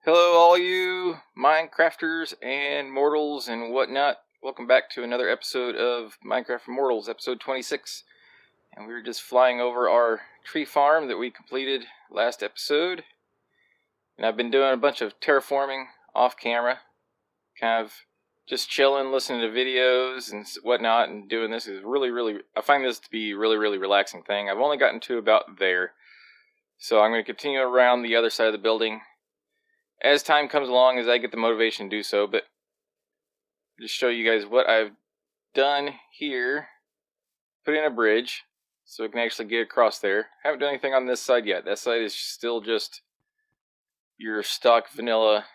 Hello, all you Minecrafters and mortals and whatnot. Welcome back to another episode of Minecraft Mortals, episode 26. And we were just flying over our tree farm that we completed last episode. And I've been doing a bunch of terraforming off camera. Kind of just chilling, listening to videos and whatnot, and doing this is I find this to be a really relaxing thing. I've only gotten to about there. So I'm going to continue around the other side of the building as time comes along, as I get the motivation to do so. But just show you guys what I've done here. Put in a bridge so we can actually get across there. Haven't done anything on this side yet. That side is still just your stock vanilla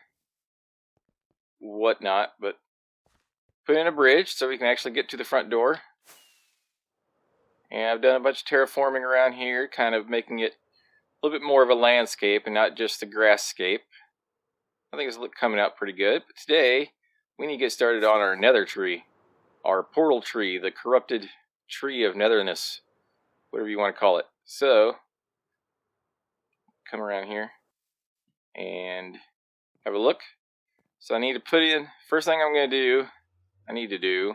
whatnot. But put in a bridge so we can actually get to the front door. And I've done a bunch of terraforming around here, kind of making it a little bit more of a landscape and not just a grass-scape. I think it's coming out pretty good. But today, we need to get started on our nether tree. Our portal tree, the corrupted tree of netherness. Whatever you want to call it. So, come around here and have a look. So I need to put in, first thing I need to do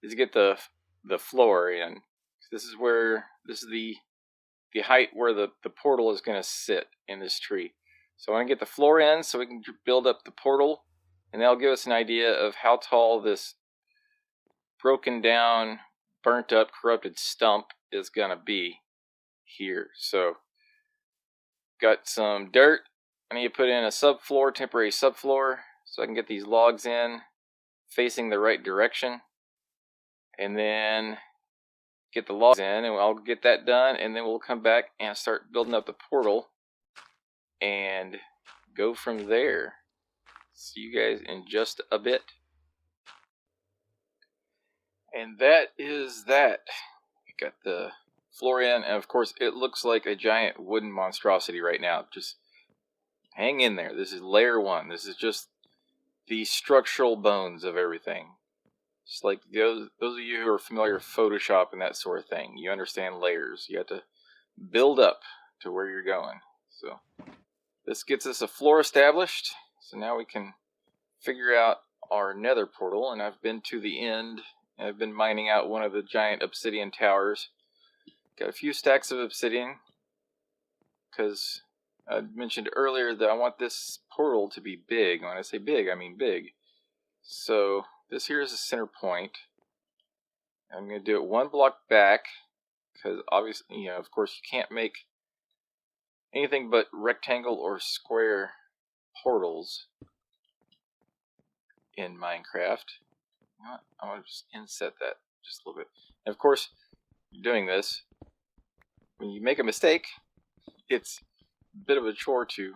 is get the floor in. This is the height where the portal is going to sit in this tree. So I want to get the floor in so we can build up the portal, and that'll give us an idea of how tall this broken down, burnt up, corrupted stump is going to be here. So, got some dirt. I need to put in a subfloor, temporary subfloor, so I can get these logs in facing the right direction. And then get the logs in, and I'll get that done, and then we'll come back and start building up the portal and go from there. See you guys in just a bit. And that is that. Got the floor in, and of course it looks like a giant wooden monstrosity right now. Just hang in there. This is layer 1. This is just the structural bones of everything. Just like those of you who are familiar with Photoshop and that sort of thing, you understand layers. You have to build up to where you're going. So this gets us a floor established. So now we can figure out our nether portal. And I've been to the end. And I've been mining out one of the giant obsidian towers. Got a few stacks of obsidian. Because I mentioned earlier that I want this portal to be big. When I say big, I mean big. So this here is the center point. I'm going to do it one block back. Because obviously, of course you can't make anything but rectangle or square portals in Minecraft. You know what? I want to just inset that just a little bit. And of course, doing this, when you make a mistake, it's a bit of a chore to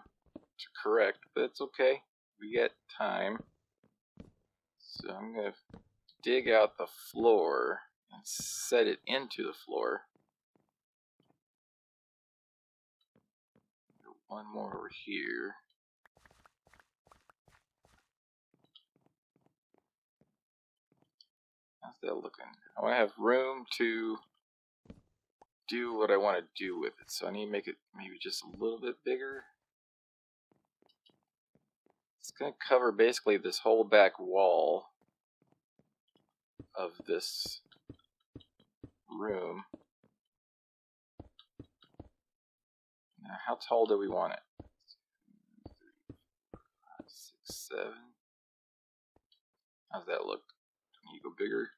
correct, but it's okay. We get time. So I'm going to dig out the floor and set it into the floor. One more over here. How's that looking? I want to have room to do what I want to do with it, so I need to make it maybe just a little bit bigger. It's going to cover basically this whole back wall of this room. Now, how tall do we want it? 5, 6, 7. How's that look? Do we need to go bigger?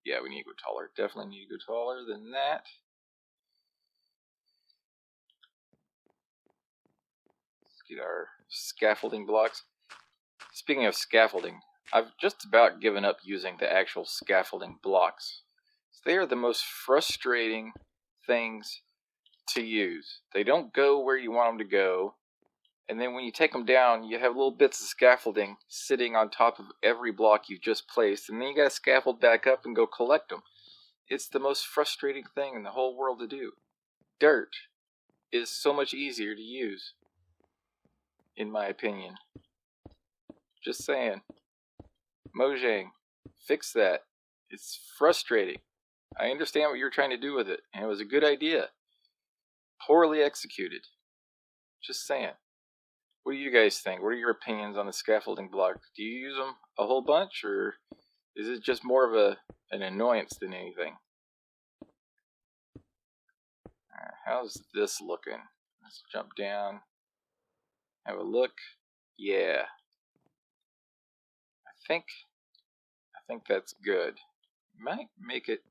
Yeah, we need to go taller. Definitely need to go taller than that. Let's get our scaffolding blocks. Speaking of scaffolding, I've just about given up using the actual scaffolding blocks. They are the most frustrating things to use. They don't go where you want them to go, and then when you take them down, you have little bits of scaffolding sitting on top of every block you've just placed, and then you gotta scaffold back up and go collect them. It's the most frustrating thing in the whole world to do. Dirt is so much easier to use, in my opinion. Just saying. Mojang, fix that. It's frustrating. I understand what you're trying to do with it, and it was a good idea. poorly executed. Just saying. What do you guys think? What are your opinions on the scaffolding block? Do you use them a whole bunch, or is it just more of an annoyance than anything? Alright, how's this looking? Let's jump down. Have a look. Yeah. I think that's good. Might make it.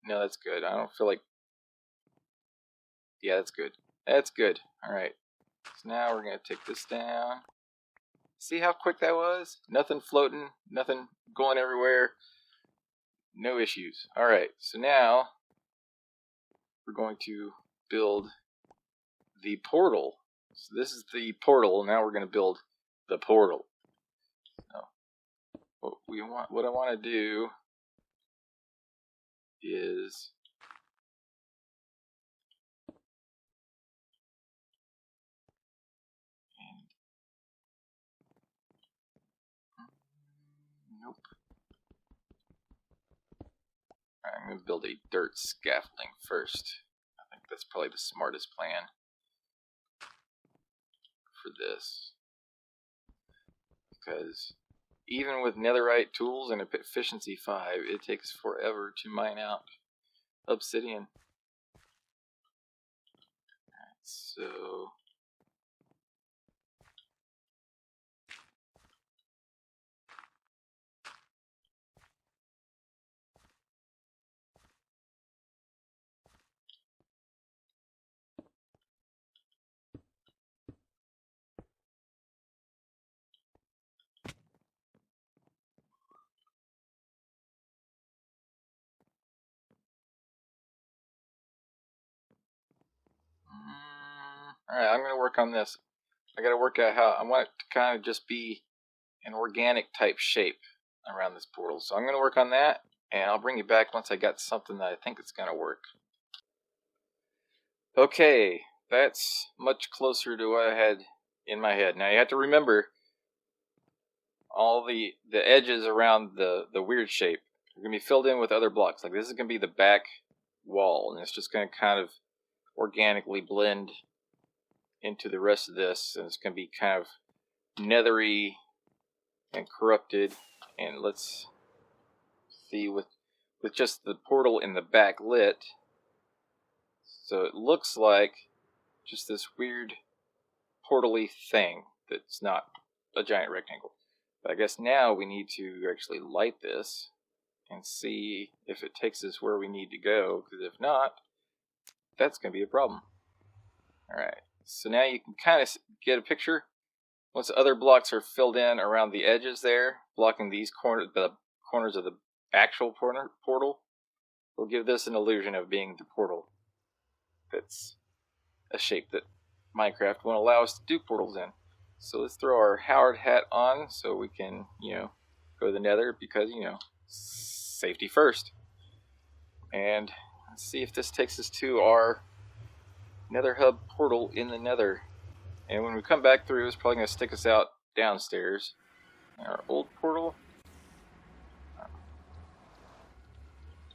No, that's good. I don't feel like. Yeah, that's good. That's good. Alright. So now we're going to take this down. See how quick that was? Nothing floating, nothing going everywhere. No issues. Alright, so now we're going to build the portal. So this is the portal. Now we're going to build the portal. So what I want to do is nope. Alright, I'm going to build a dirt scaffolding first. I think that's probably the smartest plan for this. Because even with netherite tools and efficiency 5, it takes forever to mine out obsidian. Alright, so alright, I'm going to work on this. I got to work out how I want it to kind of just be an organic type shape around this portal. So I'm going to work on that, and I'll bring you back once I got something that I think is going to work. Okay, that's much closer to what I had in my head. Now you have to remember all the edges around the weird shape are going to be filled in with other blocks. Like this is going to be the back wall, and it's just going to kind of organically blend into the rest of this, and it's going to be kind of nethery and corrupted. And let's see, with just the portal in the back lit, so it looks like just this weird portal-y thing that's not a giant rectangle. But I guess now we need to actually light this and see if it takes us where we need to go, because if not, that's going to be a problem. Alright, so now you can kind of get a picture. Once the other blocks are filled in around the edges there, blocking these the corners of the actual portal, will give this an illusion of being the portal. That's a shape that Minecraft won't allow us to do portals in. So let's throw our Howard hat on so we can, go to the Nether, because, safety first. And let's see if this takes us to our Nether hub portal in the Nether. And when we come back through, it's probably going to stick us out downstairs. And our old portal.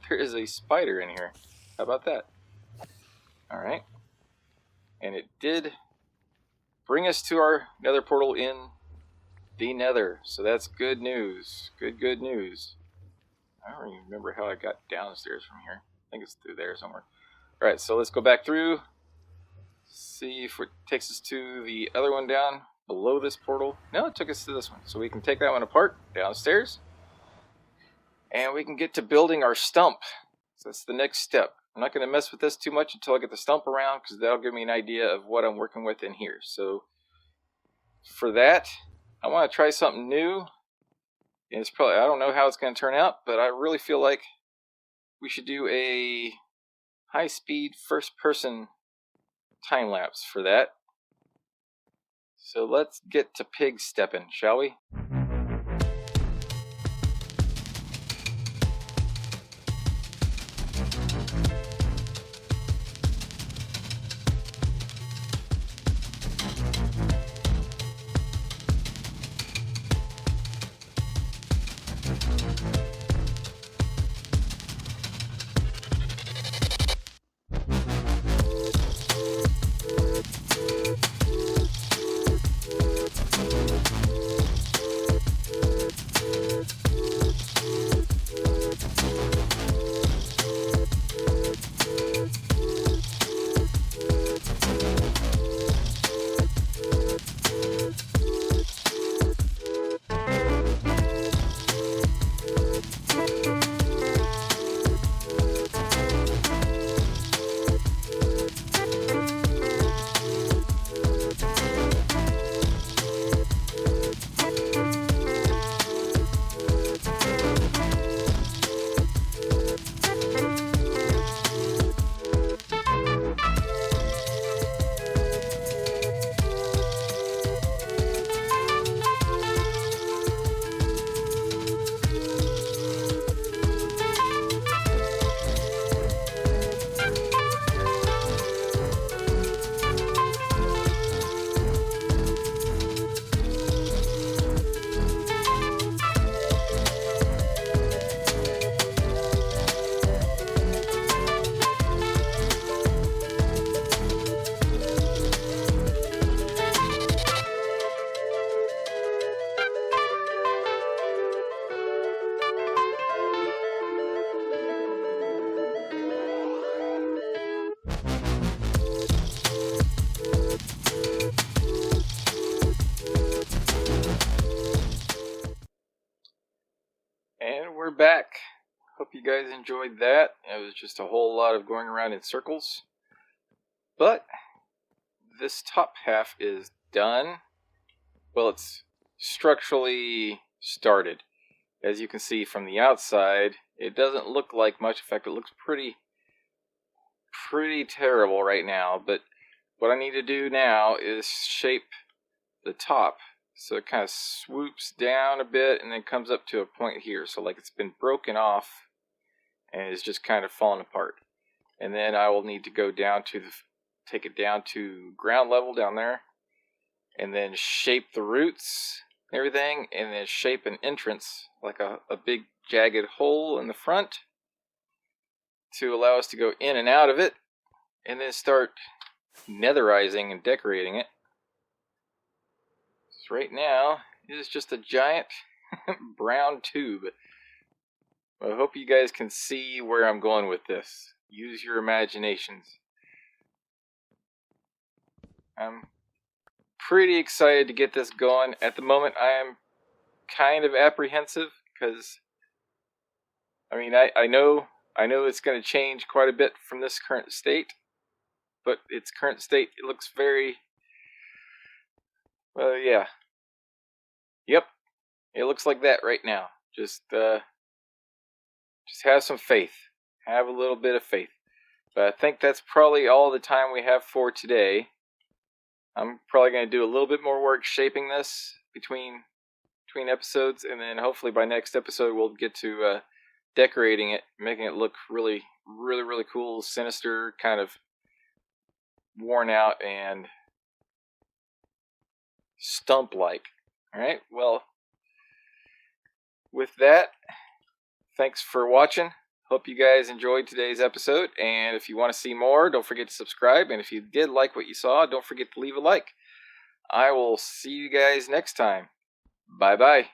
There is a spider in here. How about that? Alright. And it did bring us to our Nether portal in the Nether. So that's good news. Good news. I don't even remember how I got downstairs from here. I think it's through there somewhere. Alright, so let's go back through. See if it takes us to the other one down below this portal. No, it took us to this one. So we can take that one apart downstairs. And we can get to building our stump. So that's the next step. I'm not going to mess with this too much until I get the stump around, because that'll give me an idea of what I'm working with in here. So for that, I want to try something new. And it's probably, I don't know how it's going to turn out, but I really feel like we should do a high-speed first-person time lapse for that. So let's get to pig stepping, shall we? Hope you guys enjoyed that. It was just a whole lot of going around in circles. But this top half is done. Well, it's structurally started. As you can see from the outside, it doesn't look like much. In fact, it looks pretty terrible right now. But what I need to do now is shape the top so it kind of swoops down a bit and then comes up to a point here. So like it's been broken off and it's just kind of falling apart. And then I will need to go down to take it down to ground level down there, and then shape the roots and everything, and then shape an entrance like a big jagged hole in the front to allow us to go in and out of it, and then start netherizing and decorating it. So right now it is just a giant brown tube. I hope you guys can see where I'm going with this. Use your imaginations. I'm pretty excited to get this going. At the moment, I am kind of apprehensive because, I mean, I know it's going to change quite a bit from this current state, but its current state, it looks very, well, yeah. Yep, it looks like that right now. Just have some faith. Have a little bit of faith. But I think that's probably all the time we have for today. I'm probably going to do a little bit more work shaping this between episodes, and then hopefully by next episode we'll get to decorating it, making it look really cool, sinister, kind of worn out and stump-like. Alright, well, with that, thanks for watching. Hope you guys enjoyed today's episode, and if you want to see more, don't forget to subscribe, and if you did like what you saw, don't forget to leave a like. I will see you guys next time. Bye-bye.